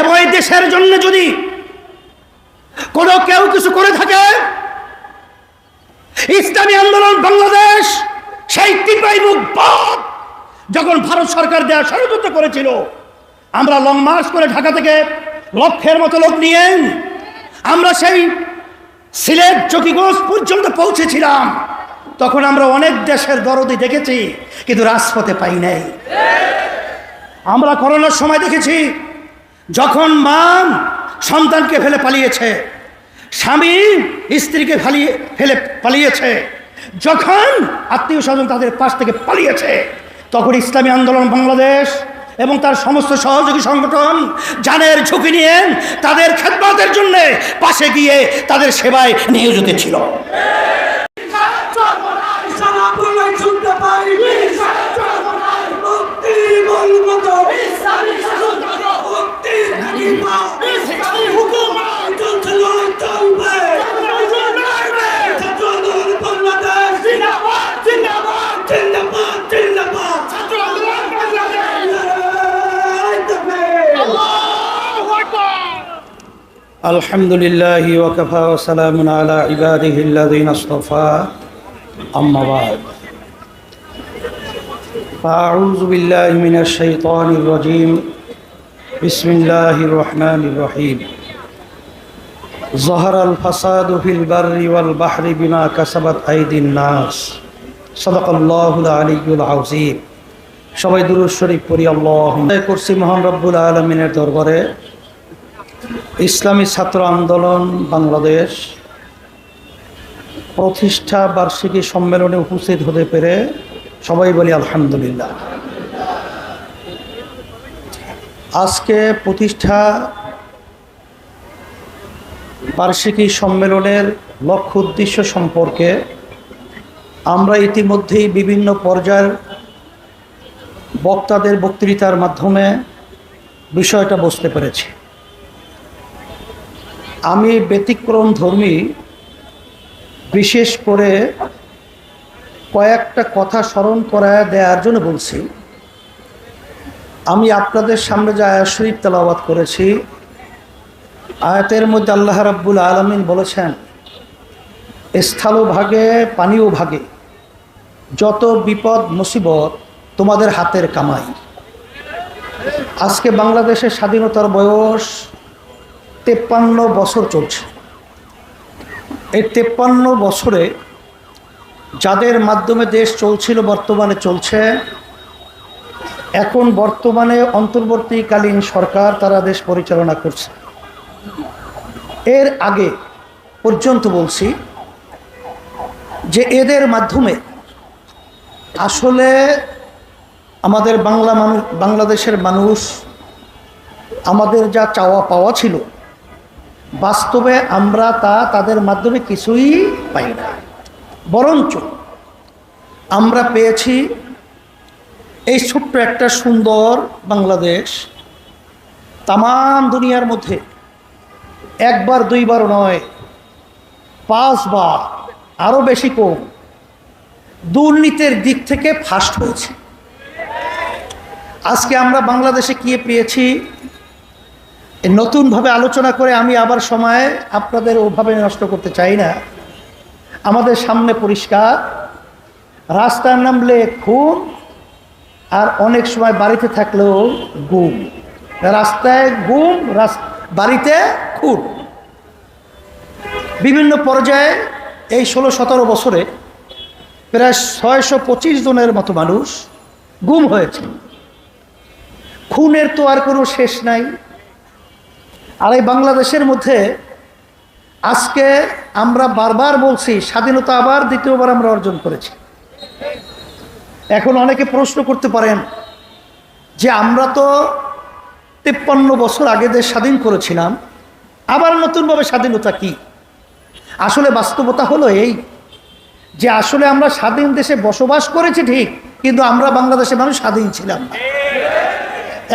এবং এই দেশের জন্য যদি কোনো কেউ কিছু করে থাকে, ইসলামী আন্দোলন বাংলাদেশ সেই টিপাই মুখ বাদ যখন ভারত সরকার দেওয়া ষড়যন্ত্র করেছিল, আমরা লং মার্চ করে ঢাকা থেকে লক্ষের মতো লোক নিয়ে আমরা সেই সিলেট চকিগঞ্জ পর্যন্ত পৌঁছেছিলাম। তখন আমরা অনেক দেশের দরদি দেখেছি, কিন্তু রাজপথে পাই নাই। আমরা করোনার সময় দেখেছি, যখন মা সন্তানকে ফেলে পালিয়েছে, স্বামী স্ত্রীকে ফেলে পালিয়েছে, যখন আত্মীয় স্বজন তাদের পাশ থেকে পালিয়েছে, তখন ইসলামী আন্দোলন বাংলাদেশ এবং তার সমস্ত সহযোগী সংগঠন জানের ঝুঁকি নিয়ে তাদের খেদমতের জন্য পাশে গিয়ে তাদের সেবায় নিয়োজিত ছিল। আলহামদুলিল্লাহি ওয়া কাফা ওয়া সালামুন আলা ইবাদিহিল্লাযিনা ইসতাফা, আম্মা বা'দ। আউযু বিল্লাহি মিনাশ শাইতানির রাজীম। বিসমিল্লাহির রহমানির রহিম। যাহারাল ফাসাদু ফিল বাররি ওয়াল বাহরি বিমা কাসাবাত আইদিন নাস। সাদাকাল্লাহুল আলিয়্যুল আযীম। সবাই দুরূদ শরীফ পড়ি। আল্লাহুম্মা করছি মহান রব্বুল আলামিনের দরবারে ইসলামী ছাত্র আন্দোলন বাংলাদেশ প্রতিষ্ঠা বার্ষিকী সম্মেলনে উপস্থিত হতে পেরে সবাই বলি আলহামদুলিল্লাহ। আজকে প্রতিষ্ঠা বার্ষিকী সম্মেলনের লক্ষ্য উদ্দেশ্য সম্পর্কে আমরা ইতিমধ্যেই বিভিন্ন পর্যায়ের বক্তাদের বক্তৃতার মাধ্যমে বিষয়টা বুঝতে পেরেছি। আমি ব্যতিক্রম ধর্মী বিশেষ করে কয়েকটা কথা স্মরণ করায় দেওয়ার জন্য বলছি। আমি আপনাদের সামনে যে আয়াত শরীফ তেলাওয়াত করেছি, আয়াতের মধ্যে আল্লাহ রাব্বুল আলামিন বলেছেন, স্থল ভাগে পানিও ভাগে, যত বিপদ মুসিবত তোমাদের হাতের কামাই। আজকে বাংলাদেশের স্বাধীনতার বয়স 53 বছর চলছে। এই 53 বছরে যাদের মাধ্যমে দেশ চলছিল, বর্তমানে চলছে, এখন বর্তমানে অন্তর্বর্তীকালীন সরকার তারা দেশ পরিচালনা করছে। এর আগে পর্যন্ত বলছি যে এদের মাধ্যমে আসলে আমাদের বাংলাদেশের মানুষ, আমাদের যা চাওয়া পাওয়া ছিল, বাস্তবে আমরা তাদের মাধ্যমে কিছুই পাই না। বরঞ্চ আমরা পেয়েছি এই ছোট্ট একটা সুন্দর বাংলাদেশ, তামাম দুনিয়ার মধ্যে একবার দুইবার নয়, 5 বার, আরও বেশি কম, দুর্নীতির দিক থেকে ফার্স্ট হয়েছে। আজকে আমরা বাংলাদেশে কি পেয়েছি নতুনভাবে আলোচনা করে আমি আবার সময় আপনাদের ওভাবে নষ্ট করতে চাই না। আমাদের সামনে পরিষ্কার, রাস্তায় নামলে খুন, আর অনেক সময় বাড়িতে থাকলেও গুম। রাস্তায় গুম, বাড়িতে খুন। বিভিন্ন পর্যায়ে এই 16-17 বছরে প্রায় 625 জনের মতো মানুষ গুম হয়েছে। খুনের তো আর কোনো শেষ নাই। আর এই বাংলাদেশের মধ্যে আজকে আমরা বারবার বলছি, স্বাধীনতা আবার দ্বিতীয়বার আমরা অর্জন করেছি। এখন অনেকে প্রশ্ন করতে পারেন যে আমরা তো 53 বছর আগে দেশ স্বাধীন করেছিলাম, আবার নতুনভাবে স্বাধীনতা কি? আসলে বাস্তবতা হলো এই যে আসলে আমরা স্বাধীন দেশে বসবাস করেছি ঠিক, কিন্তু আমরা বাংলাদেশের মানুষ স্বাধীন ছিলাম না।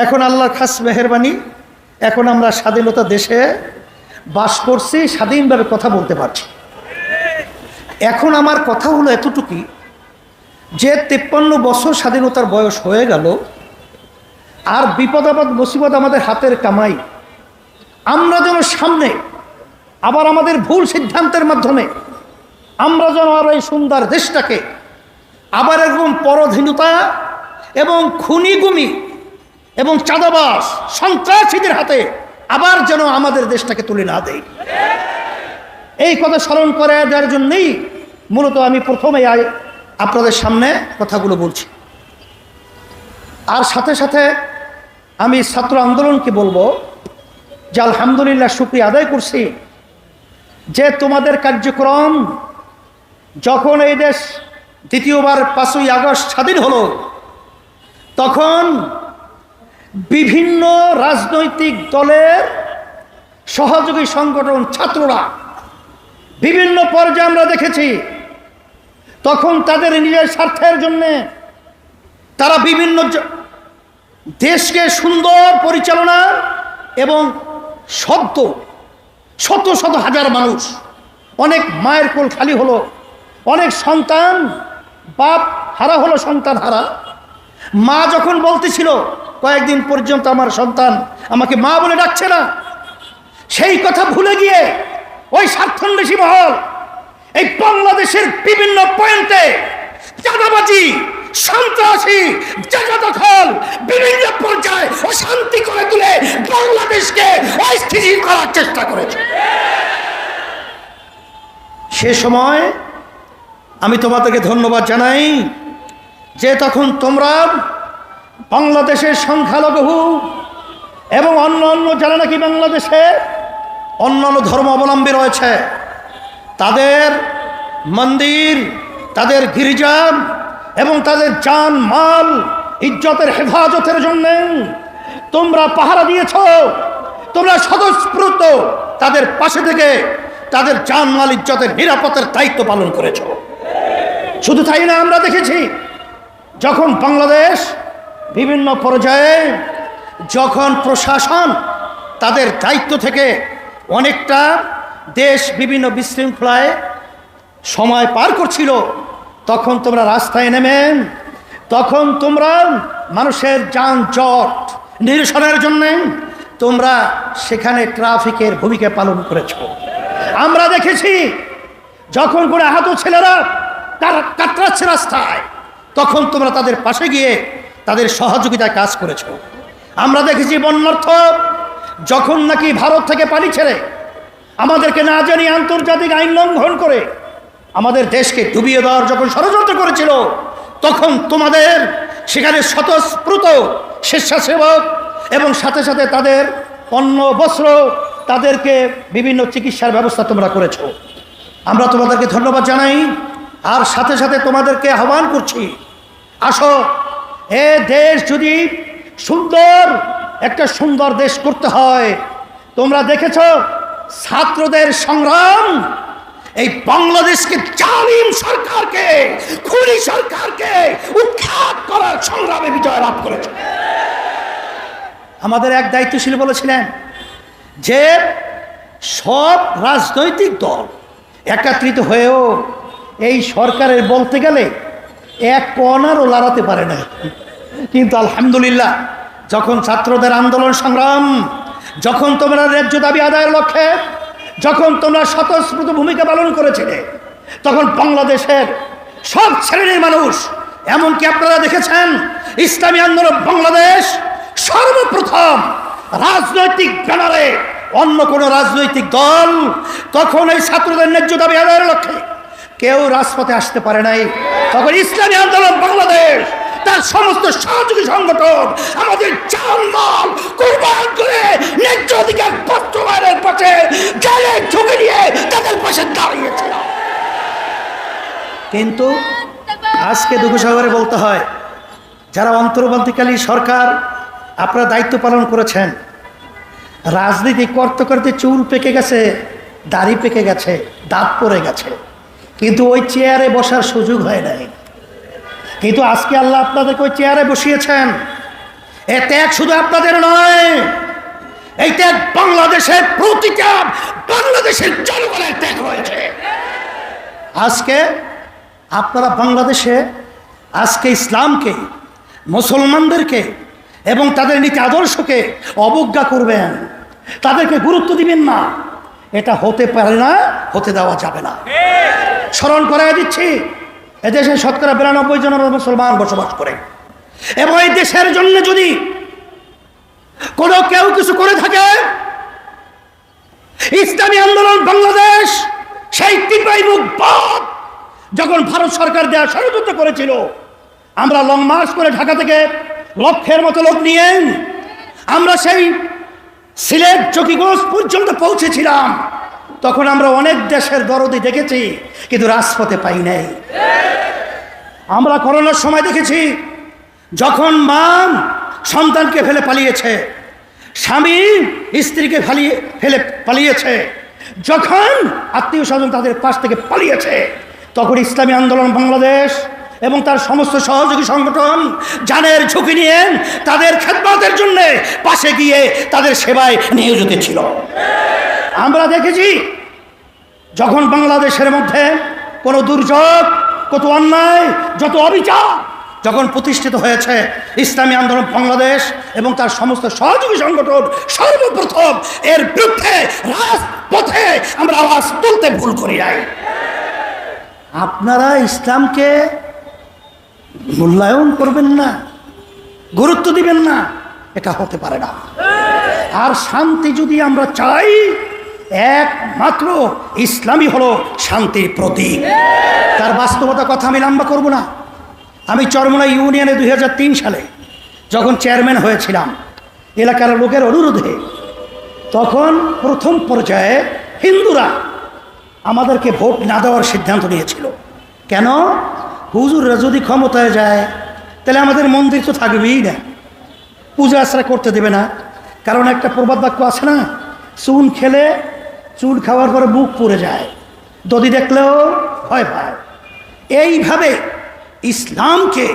এখন আল্লাহর খাস মেহেরবানি, এখন আমরা স্বাধীনতা দেশে বাস করছি, স্বাধীনভাবে কথা বলতে পারছি। এখন আমার কথা হলো এতটুকুই যে 53 বছর স্বাধীনতার বয়স হয়ে গেল, আর বিপদ আপদ মুসিবত আমাদের হাতের কামাই, আমরা যেন সামনে আবার আমাদের ভুল সিদ্ধান্তের মাধ্যমে আমরা যেন আর এই সুন্দর দেশটাকে আবার এরকম পরাধীনতা এবং খুনিগুমি এবং চাঁদাবাজ সন্ত্রাসীদের হাতে আবার যেন আমাদের দেশটাকে তুলে না দেয়, এই কথা স্মরণ করে দেওয়ার জন্যই মূলত আমি প্রথমে আপনাদের সামনে কথাগুলো বলছি। আর সাথে সাথে আমি ছাত্র আন্দোলনকে বলবো যে আলহামদুলিল্লাহ, শুকরিয়া আদায় করছি যে তোমাদের কার্যক্রম যখন এই দেশ দ্বিতীয়বার 5ই আগস্ট স্বাধীন হলো, তখন বিভিন্ন রাজনৈতিক দলের সহযোগী সংগঠন ছাত্ররা বিভিন্ন পর্যায়ে আমরা দেখেছি, তখন তাদের নিজের স্বার্থের জন্য তারা বিভিন্ন দেশকে সুন্দর পরিচালনা এবং শত শত হাজার মানুষ, অনেক মায়ের কোল খালি হলো, অনেক সন্তান বাপ হারা হলো, সন্তান হারা মা যখন বলতেছিল কয়েকদিন পর্যন্ত আমার সন্তান আমাকে মা বলে ডাকছে না, সেই কথা ভুলে গিয়ে ওই স্বার্থান্বেষী মহল এই বাংলাদেশের বিভিন্ন পয়েন্টে চাঁদাবাজি, সন্ত্রাসী, জায়গা দখল, বিভিন্ন পর্যায়ে অশান্তি করে তুলে বাংলাদেশকে অস্থিতিশীল করার চেষ্টা করেছে। সে সময় আমি তোমাদেরকে ধন্যবাদ জানাই যে তখন তোমরা বাংলাদেশের সংখ্যালঘু এবং অন্য যারা নাকি বাংলাদেশে অন্যান্য ধর্ম অবলম্বী রয়েছে, তাদের মন্দির, তাদের গির্জা এবং তাদের জান মাল ইজ্জতের হেফাজতের জন্য তোমরা পাহারা দিয়েছ, তোমরা স্বতঃস্ফূর্ত তাদের পাশে থেকে তাদের জান মাল ইজ্জতের নিরাপত্তার দায়িত্ব পালন করেছ। শুধু তাই না, আমরা দেখেছি যখন বাংলাদেশ বিভিন্ন পর্যায়ে যখন প্রশাসন তাদের দায়িত্ব থেকে অনেকটা দেশ বিভিন্ন বিশৃঙ্খলায় সময় পার করছিল, তখন তোমরা রাস্তায় নেমেন, তখন তোমরা মানুষের যানজট নিরসনের জন্য তোমরা সেখানে ট্রাফিকের ভূমিকা পালন করেছ। আমরা দেখেছি যখন কোনো আহত ছেলেরা তারা কাতরাচ্ছে রাস্তায়, তখন তোমরা তাদের পাশে গিয়ে তাদের সহযোগিতায় কাজ করেছ। আমরা দেখেছি বন্যার্থ যখন নাকি ভারত থেকে পানি ছেড়ে আমাদেরকে না জানিয়ে আন্তর্জাতিক আইন লঙ্ঘন করে আমাদের দেশকে ডুবিয়ে দেওয়ার যখন ষড়যন্ত্র করেছিল, তখন তোমাদের সেখানে স্বতঃস্ফূর্ত স্বেচ্ছাসেবক এবং সাথে সাথে তাদের অন্ন বস্ত্র, তাদেরকে বিভিন্ন চিকিৎসার ব্যবস্থা তোমরা করেছ। আমরা তোমাদেরকে ধন্যবাদ জানাই। আর সাথে সাথে তোমাদেরকে আহ্বান করছি, আসো, এ দেশ যদি একটা সুন্দর দেশ করতে হয়, তোমরা দেখেছ ছাত্রদের সংগ্রাম এই বাংলাদেশকে জালিম সরকারকে, খুনি সরকারকে উৎখাত করার সংগ্রামে বিজয় লাভ করেছে। আমাদের এক দায়িত্বশীল বলেছিলেন যে সব রাজনৈতিক দল একত্রিত হয়েও এই সরকারের বলতে গেলে এক কণারও লড়াতে পারে না। কিন্তু আলহামদুলিল্লাহ, যখন ছাত্রদের আন্দোলন সংগ্রাম, যখন তোমরা ন্যায্য দাবি আদায়ের লক্ষ্যে যখন তোমরা স্বতঃস্ফূর্ত ভূমিকা পালন করেছিলে, তখন বাংলাদেশের সব শ্রেণীর মানুষ, এমনকি আপনারা দেখেছেন ইসলামী আন্দোলন বাংলাদেশ সর্বপ্রথম রাজনৈতিক ব্যানারে, অন্য কোনো রাজনৈতিক দল তখন এই ছাত্রদের ন্যায্য দাবি আদায়ের লক্ষ্যে কেউ রাজপথে আসতে পারে নাই। তখন ইসলামী আন্দোলন বাংলাদেশ তার সমস্ত সহযোগী সংগঠন আমাদের জানমাল কুরবান করে ন্যায্য অধিকার বাস্তবায়নের পথে গায়ে ঝুঁকে নিয়ে তাদের পাশে দাঁড়িয়েছিল। কিন্তু আজকে দুঃখসাগরে বলতে হয়, যারা অন্তর্বর্তীকালীন সরকার আপনারা দায়িত্ব পালন করেছেন, রাজনীতি করতে করতে চুল পেকে গেছে, দাড়ি পেকে গেছে, দাঁত পড়ে গেছে, কিন্তু ওই চেয়ারে বসার সুযোগ হয় নাই। কিন্তু আজকে আল্লাহ আপনাদেরকে ওই চেয়ারে বসিয়েছেন। এ ত্যাগ শুধু আপনাদের নয়, এই ত্যাগ বাংলাদেশের প্রতিটা বাংলাদেশের জনগণের ত্যাগ রয়েছে। আজকে আপনারা বাংলাদেশে আজকে ইসলামকে, মুসলমানদেরকে এবং তাদের নীতি আদর্শকে অবজ্ঞা করবেন, তাদেরকে গুরুত্ব দিবেন না, এটা হতে পারে না, হতে দেওয়া যাবে না। স্মরণ করাই দিচ্ছি, এদেশে শতকরা 92 জন মুসলমান বসবাস করে, এবং এই দেশের জন্য যদি কোনো কেউ কিছু করে থাকে, ইসলামী আন্দোলন বাংলাদেশ সেই টিপাই মুখ বাপ যখন ভারত সরকার দেওয়া ষড়যন্ত্র করেছিল, আমরা লং মার্চ করে ঢাকা থেকে লক্ষের মতো লোক নিয়ে আমরা সেই সিলেট চকিগঞ্জ পর্যন্ত পৌঁছেছিলাম। তখন আমরা অনেক দেশের দরদি দেখেছি, কিন্তু রাজপথে পাই নাই। আমরা করোনার সময় দেখেছি, যখন মা সন্তানকে ফেলে পালিয়েছে, স্বামী স্ত্রীকে ফেলে পালিয়েছে, যখন আত্মীয় স্বজন তাদের পাশ থেকে পালিয়েছে, তখন ইসলামী আন্দোলন বাংলাদেশ এবং তার সমস্ত সহযোগী সংগঠন জানের ঝুঁকি নিয়ে তাদের খেদমতের জন্য পাশে গিয়ে তাদের সেবায় নিয়োজিত ছিল। আমরা দেখেছি, যখন বাংলাদেশের মধ্যে কোনো দুর্যোগ, কত অন্যায়, যত অবিচার যখন প্রতিষ্ঠিত হয়েছে, ইসলামী আন্দোলন বাংলাদেশ এবং তার সমস্ত সহযোগী সংগঠন সর্বপ্রথম এর বিরুদ্ধে রাজপথে আমরা আওয়াজ তুলতে ভুল করি নাই। আপনারা ইসলামকে মূল্যায়ন করবেন না, গুরুত্ব দিবেন না, এটা হতে পারে না। আর শান্তি যদি আমরা চাই, একমাত্র ইসলামই হলো শান্তির প্রতীক। তার বাস্তবতা কথা আমি লম্বা করব না। আমি চরমোনা ইউনিয়নে 2003 সালে যখন চেয়ারম্যান হয়েছিলাম, এলাকার লোকের অনুরোধে, তখন প্রথম পর্যায়ে হিন্দুরা আমাদেরকে ভোট না দেওয়ার সিদ্ধান্ত নিয়েছিল। কেন? হুজুররা যদি ক্ষমতায় যায়, তাহলে আমাদের মন্দির তো থাকবেই না, পূজা আশ্রা করতে দেবে না। কারণ একটা প্রবাদ বাক্য আছে না, চুন খেলে চুন খাওয়ার পরে মুখ পুড়ে যায়, দদি দেখলেও ভয় পায়। এইভাবে ইসলামকে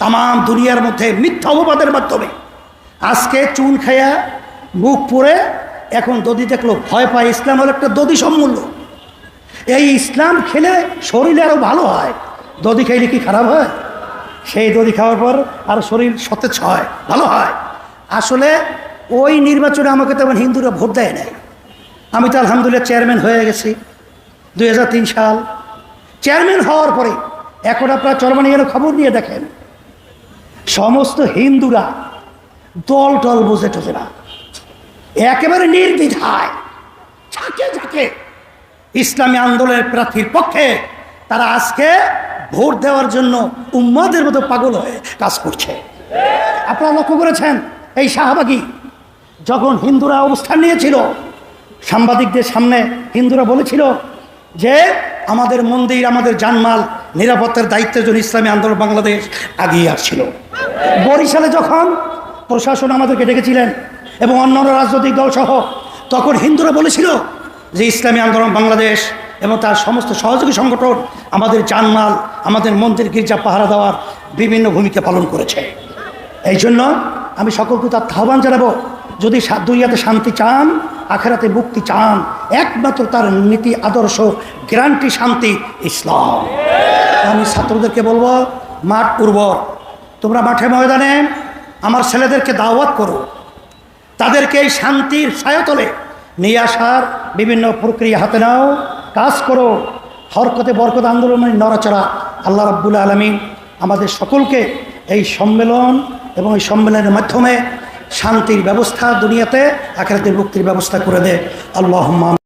তাম দুনিয়ার মধ্যে মিথ্যা অপবাদের মাধ্যমে আজকে চুন খাইয়া মুখ পুড়ে, এখন দদি দেখলেও ভয় পায়। ইসলাম হলো একটা দদি সম্মূল্য। এই ইসলাম খেলে শরীরে আরও ভালো হয়। দদি খাইলে কি খারাপ হয়? সেই দদি খাওয়ার পর আরও শরীর সতেজ হয়, ভালো হয়। আসলে ওই নির্বাচনে আমাকে তেমন হিন্দুরা ভোট দেয় নাই। আমি তো আলহামদুলিল্লাহ চেয়ারম্যান হয়ে গেছি 2003 সাল। চেয়ারম্যান হওয়ার পরে এখন আপনারা চরমোনাইয়ের খবর নিয়ে দেখেন, সমস্ত হিন্দুরা দল টল বুঝে টোঝে না, একেবারে নির্দ্বিধায় ঝাঁকে ঝাঁকে ইসলামী আন্দোলনের প্রার্থীর পক্ষে তারা আজকে ভোট দেওয়ার জন্য উম্মাদের মতো পাগল হয়ে কাজ করছে। আপনারা লক্ষ্য করেছেন, এই শাহবাগী যখন হিন্দুরা অবস্থান নিয়েছিল, সাংবাদিকদের সামনে হিন্দুরা বলেছিল যে আমাদের মন্দির, আমাদের জানমাল নিরাপত্তার দায়িত্বের জন্য ইসলামী আন্দোলন বাংলাদেশ এগিয়ে আসছিল। বরিশালে যখন প্রশাসন আমাদেরকে ডেকেছিলেন এবং অন্যান্য রাজনৈতিক দলসহ, তখন হিন্দুরা বলেছিল যে ইসলামী আন্দোলন বাংলাদেশ এবং তার সমস্ত সহযোগী সংগঠন আমাদের জানমাল, আমাদের মন্দির গির্জা পাহারা দেওয়ার বিভিন্ন ভূমিকা পালন করেছে। এই জন্য আমি সকলকে তার আহ্বান জানাবো, যদি দুনিয়াতে শান্তি চান, আখেরাতে মুক্তি চান, একমাত্র তার নীতি আদর্শ গ্যারান্টি শান্তি ইসলাম। আমি ছাত্রদেরকে বলবো, মাঠ উর্বর, তোমরা মাঠে ময়দানে আমার ছেলেদেরকে দাওয়াত করো, তাদেরকে এই শান্তির ছায়াতলে নিয়ে আসার বিভিন্ন প্রক্রিয়া হাতে নাও, কাজ করো। হরকতে বরকত আন্দোলনের নড়াচড়া আল্লাহ রাব্বুল আলামিন আমাদের সকলকে এই সম্মেলন এবং এই সম্মেলনের মাধ্যমে শান্তির ব্যবস্থা দুনিয়াতে, আখিরাতে মুক্তির ব্যবস্থা করে দে। আল্লাহুম্মা